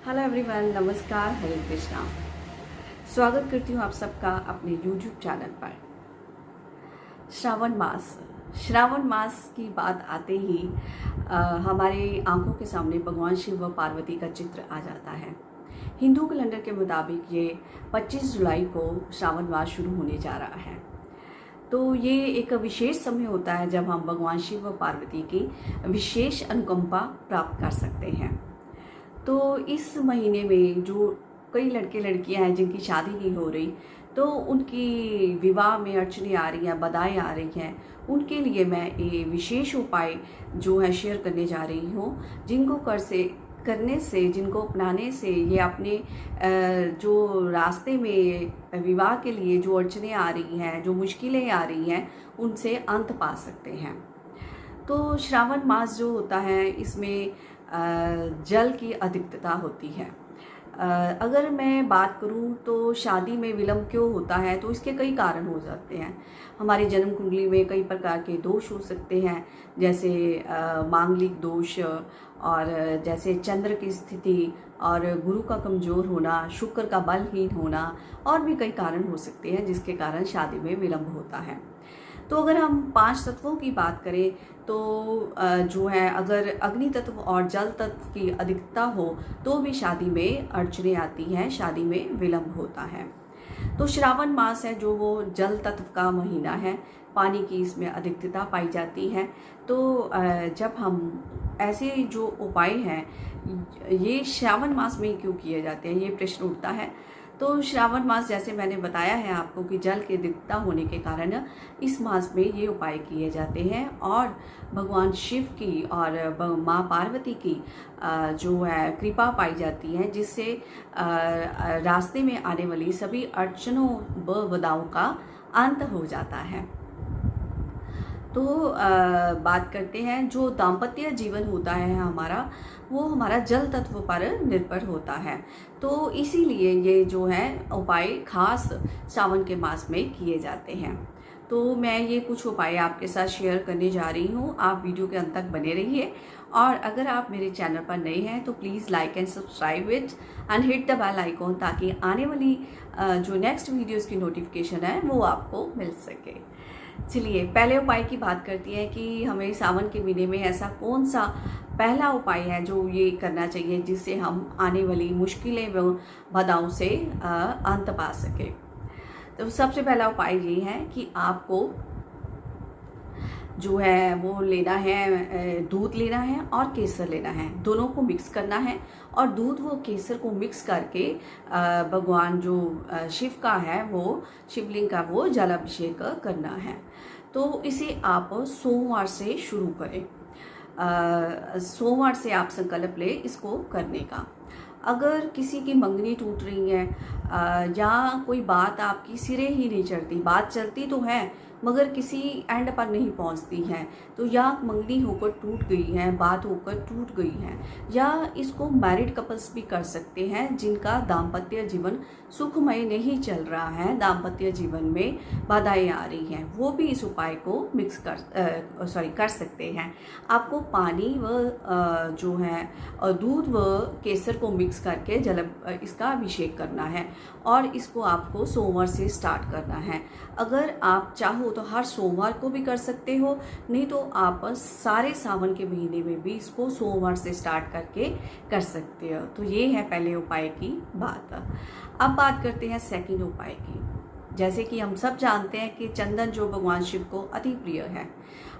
Hello everyone, नमस्कार, हरे कृष्णा। स्वागत करती हूँ आप सबका अपने यूट्यूब चैनल पर। श्रावण मास की बात आते ही हमारे आंखों के सामने भगवान शिव व पार्वती का चित्र आ जाता है। हिंदू कैलेंडर के मुताबिक ये 25 जुलाई को श्रावण मास शुरू होने जा रहा है। तो ये एक विशेष समय होता है जब हम भगवान शिव व पार्वती की विशेष अनुकंपा प्राप्त कर सकते हैं। तो इस महीने में जो कई लड़के लड़कियां हैं जिनकी शादी नहीं हो रही, तो उनकी विवाह में अड़चने आ रही हैं, बाधाएं आ रही हैं, उनके लिए मैं ये विशेष उपाय जो है शेयर करने जा रही हूँ, जिनको करने से, जिनको अपनाने से ये अपने जो रास्ते में विवाह के लिए जो अड़चने आ रही हैं, जो मुश्किलें आ रही हैं, उनसे अंत पा सकते हैं। तो श्रावण मास जो होता है, इसमें जल की अधिकता होती है। अगर मैं बात करूं तो शादी में विलंब क्यों होता है, तो इसके कई कारण हो जाते हैं। हमारी जन्म कुंडली में कई प्रकार के दोष हो सकते हैं, जैसे मांगलिक दोष, और जैसे चंद्र की स्थिति, और गुरु का कमज़ोर होना, शुक्र का बलहीन होना, और भी कई कारण हो सकते हैं जिसके कारण शादी में विलंब होता है। तो अगर हम 5 तत्वों की बात करें तो जो है, अगर अग्नि तत्व और जल तत्व की अधिकता हो तो भी शादी में अड़चने आती हैं, शादी में विलंब होता है। तो श्रावण मास है जो वो जल तत्व का महीना है, पानी की इसमें अधिकता पाई जाती है। तो जब हम ऐसे जो उपाय हैं ये श्रावण मास में क्यों किए जाते हैं, ये प्रश्न उठता है। तो श्रावण मास, जैसे मैंने बताया है आपको कि जल की अधिकता होने के कारण इस मास में ये उपाय किए जाते हैं, और भगवान शिव की और माँ पार्वती की जो है कृपा पाई जाती है, जिससे रास्ते में आने वाली सभी अड़चनों व बाधाओं का अंत हो जाता है। तो बात करते हैं, जो दाम्पत्य जीवन होता है हमारा, वो हमारा जल तत्व पर निर्भर होता है। तो इसीलिए ये जो है उपाय खास सावन के मास में किए जाते हैं। तो मैं ये कुछ उपाय आपके साथ शेयर करने जा रही हूँ, आप वीडियो के अंत तक बने रहिए। और अगर आप मेरे चैनल पर नए हैं तो please like and subscribe it and hit the bell icon, ताकि आने वाली जो नेक्स्ट वीडियोस की नोटिफिकेशन है वो आपको मिल सके। चलिए पहले उपाय की बात करती है कि हमें सावन के महीने में ऐसा कौन सा पहला उपाय है जो ये करना चाहिए, जिससे हम आने वाली मुश्किलें व बाधाओं से अंत पा सके। तो सबसे पहला उपाय ये है कि आपको जो है वो लेना है, दूध लेना है और केसर लेना है, दोनों को मिक्स करना है। और दूध व केसर को मिक्स करके भगवान जो शिव का है, वो शिवलिंग का वो जलाभिषेक करना है। तो इसे आप सोमवार से शुरू करें। सोमवार से आप संकल्प ले इसको करने का। अगर किसी की मंगनी टूट रही है या कोई बात आपकी सिरे ही नहीं चढ़ती, बात चलती तो है मगर किसी एंड पर नहीं पहुंचती है, तो या मंगनी होकर टूट गई है, बात होकर टूट गई है, या इसको मैरिड कपल्स भी कर सकते हैं जिनका दाम्पत्य जीवन सुखमय नहीं चल रहा है, दाम्पत्य जीवन में बाधाएं आ रही हैं, वो भी इस उपाय को कर सकते हैं। आपको पानी व जो है दूध व केसर को मिक्स करके इसका अभिषेक करना है, और इसको आपको सोमवार से स्टार्ट करना है। अगर आप चाहो तो हर सोमवार को भी कर सकते हो, नहीं तो आप सारे सावन के महीने में भी इसको सोमवार से स्टार्ट करके कर सकते हो। तो ये है पहले उपाय की बात। अब बात करते हैं सेकंड उपाय की। जैसे कि हम सब जानते हैं कि चंदन जो भगवान शिव को अति प्रिय है,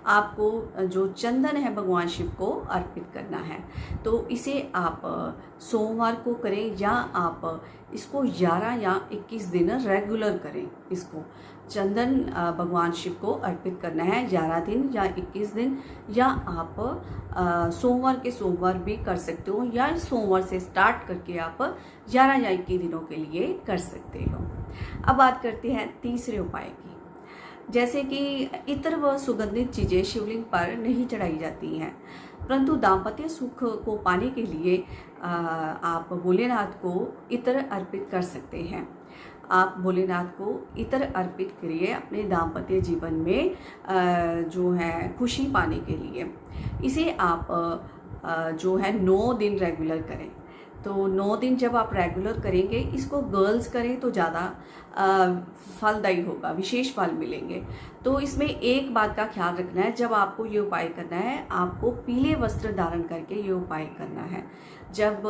आपको जो चंदन है भगवान शिव को अर्पित करना है। तो इसे आप सोमवार को करें, या आप इसको 11 या 21 दिन रेगुलर करें। इसको चंदन भगवान शिव को अर्पित करना है 11 दिन या 21 दिन, या आप सोमवार के सोमवार भी कर सकते हो, या सोमवार से स्टार्ट करके आप 11 या 21 दिनों के लिए कर सकते हो। अब बात करते हैं तीसरे उपाय की। जैसे कि इत्र व सुगंधित चीज़ें शिवलिंग पर नहीं चढ़ाई जाती हैं, परंतु दाम्पत्य सुख को पाने के लिए आप भोलेनाथ को इत्र अर्पित कर सकते हैं। आप भोलेनाथ को इत्र अर्पित करिए अपने दाम्पत्य जीवन में जो है खुशी पाने के लिए। इसे आप जो है 9 दिन रेगुलर करें। तो 9 दिन जब आप रेगुलर करेंगे, इसको गर्ल्स करें तो ज़्यादा फलदायी होगा, विशेष फल मिलेंगे। तो इसमें एक बात का ख्याल रखना है, जब आपको ये उपाय करना है, आपको पीले वस्त्र धारण करके ये उपाय करना है। जब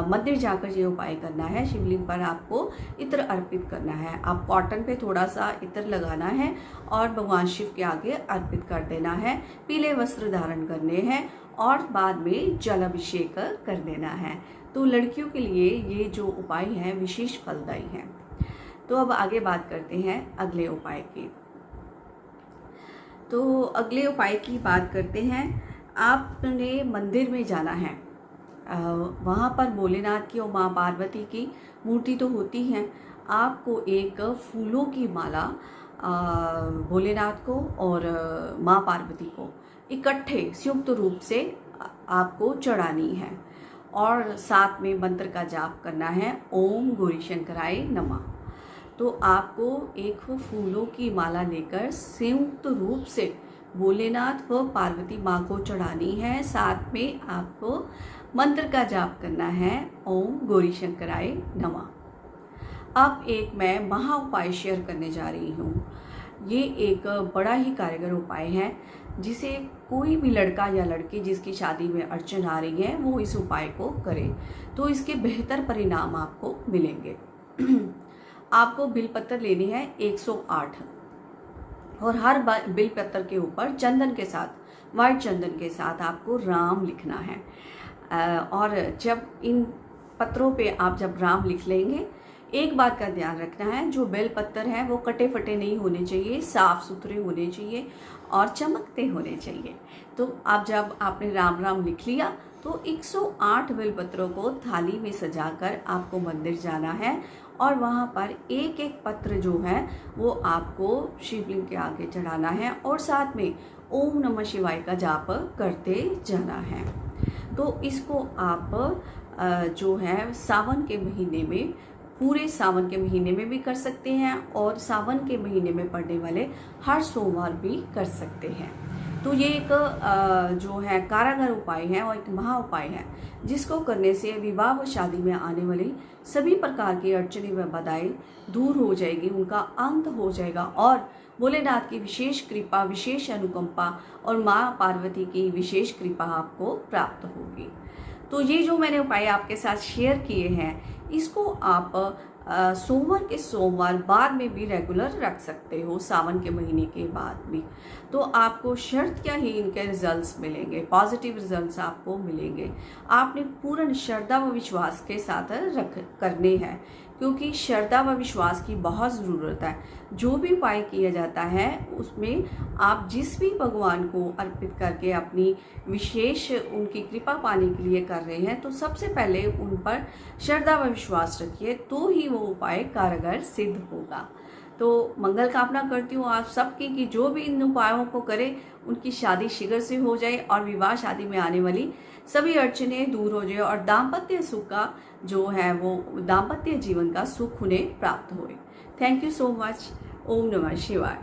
मंदिर जाकर ये उपाय करना है, शिवलिंग पर आपको इत्र अर्पित करना है। आप कॉटन पे थोड़ा सा इत्र लगाना है और भगवान शिव के आगे अर्पित कर देना है। पीले वस्त्र धारण करने हैं और बाद में जल अभिषेक कर देना है। तो लड़कियों के लिए ये जो उपाय है विशेष फलदायी है। तो अब आगे बात करते हैं अगले उपाय की। तो अगले उपाय की बात करते हैं। आपने मंदिर में जाना है, वहाँ पर भोलेनाथ की और माँ पार्वती की मूर्ति तो होती हैं। आपको एक फूलों की माला भोलेनाथ को और माँ पार्वती को इकट्ठे संयुक्त रूप से आपको चढ़ानी है और साथ में मंत्र का जाप करना है, ओम गौरी शंकराय नमः। तो आपको एक फूलों की माला लेकर संयुक्त रूप से भोलेनाथ व पार्वती माँ को चढ़ानी है। साथ में आपको मंत्र का जाप करना है, ओम गौरी शंकराय नमः। अब एक मैं महा उपाय शेयर करने जा रही हूँ। ये एक बड़ा ही कारगर उपाय है, जिसे कोई भी लड़का या लड़की जिसकी शादी में अड़चन आ रही है वो इस उपाय को करे तो इसके बेहतर परिणाम आपको मिलेंगे। आपको बिलपत्र लेने हैं 108 और हर बिलपत्र के ऊपर चंदन के साथ, वाइट चंदन के साथ आपको राम लिखना है। और जब इन पत्रों पे आप जब राम लिख लेंगे, एक बात का ध्यान रखना है, जो बेल पत्तर है वो कटे फटे नहीं होने चाहिए, साफ सुथरे होने चाहिए और चमकते होने चाहिए। तो आप जब आपने राम राम लिख लिया तो 108 बेल पत्रों को थाली में सजाकर आपको मंदिर जाना है और वहाँ पर एक एक पत्र जो है वो आपको शिवलिंग के आगे चढ़ाना है और साथ में ओम नमः शिवाय का जाप करते जाना है। तो इसको आप जो है सावन के महीने में, पूरे सावन के महीने में भी कर सकते हैं और सावन के महीने में पड़ने वाले हर सोमवार भी कर सकते हैं। तो ये एक जो है कारागर उपाय है और एक महा उपाय है, जिसको करने से विवाह व शादी में आने वाली सभी प्रकार की अड़चनें व बाधाएं दूर हो जाएगी, उनका अंत हो जाएगा और भोलेनाथ की विशेष कृपा, विशेष अनुकंपा और माँ पार्वती की विशेष कृपा आपको प्राप्त होगी। तो ये जो मैंने उपाय आपके साथ शेयर किए हैं, इसको आप सोमवार के सोमवार बाद में भी रेगुलर रख सकते हो, सावन के महीने के बाद भी। तो आपको शर्त क्या ही इनके रिजल्ट्स मिलेंगे, पॉजिटिव रिजल्ट्स आपको मिलेंगे। आपने पूर्ण श्रद्धा व विश्वास के साथ करने हैं, क्योंकि श्रद्धा व विश्वास की बहुत ज़रूरत है। जो भी उपाय किया जाता है उसमें आप जिस भी भगवान को अर्पित करके अपनी विशेष उनकी कृपा पाने के लिए कर रहे हैं, तो सबसे पहले उन पर श्रद्धा व विश्वास रखिए, तो ही वो उपाय कारगर सिद्ध होगा। तो मंगल कामना करती हूँ आप सबकी कि जो भी इन उपायों को करें उनकी शादी शीघ्र से हो जाए और विवाह शादी में आने वाली सभी अड़चनें दूर हो जाए और दाम्पत्य सुख का जो है वो दाम्पत्य जीवन का सुख उन्हें प्राप्त होए। Thank you so much. ओम नमः शिवाय।